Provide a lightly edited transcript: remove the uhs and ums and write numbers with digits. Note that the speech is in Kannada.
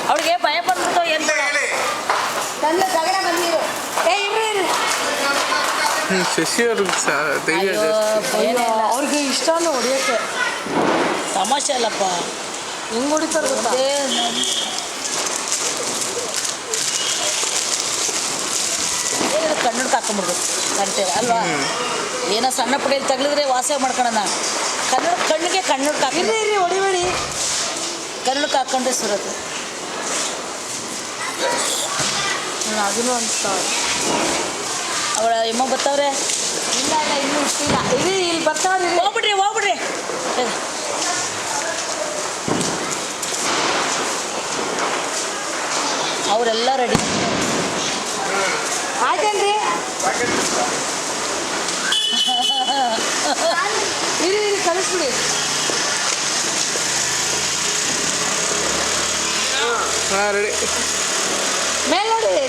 ಅವ್ರಿಗೆ ಭಯ ಬಂದ್ಬಿಟ್ಟು ಏನು ನನ್ನ ತಗಡ ಬಂದಿರು ಶಶಿ ಅವ್ರಿಗೆ ಅವ್ರಿಗೆ ಇಷ್ಟನೂ ಹೊಡಿಯೋಕ್ಕೆ ತಮಾಷೆ ಅಲ್ಲಪ್ಪ. ಹೆಂಗೆ ಹೊಡಿತಾರೆ ಗೊತ್ತಾ? ಕಣ್ಣು ಹಾಕೊಂಡ್ಬಿಡ್ಬೇಕು ಕರಿತೇವೆ ಅಲ್ವಾ? ಏನೋ ಸಣ್ಣ ಪುಡಿಯಲ್ಲಿ ತಗಲಿದ್ರೆ ವಾಸ ಮಾಡ್ಕೊಳ್ಳೋಣ. ಕಣ್ಣಿಗೆ ಕಣ್ಣು ಹಾಕಿದ್ರೆ ಹೊಡಿಬೇಡಿ, ಕಣ್ಣು ಹಾಕೊಂಡ್ರೆ ಸುರತ್ತೆ. ಅದನ್ನು ಅಂತ ಅವಳ ಎಮ್ಮ ಬರ್ತಾವ್ರೆ. ಇಲ್ಲ ಇಲ್ಲ ಇನ್ನೂ ಇಷ್ಟಿಲ್ಲ. ಇಲ್ಲಿ ಬರ್ತಾವ್ರಿ. ಹೋಗ್ಬಿಡ್ರಿ ಅವರೆಲ್ಲ ರೆಡಿ. ಆಯ್ತೇನ್ರಿ? ಇರಿ ಕಳಿಸ್ಬಿಡಿ. ರೆಡಿ ಮೇಲೆ ನೋಡಿ.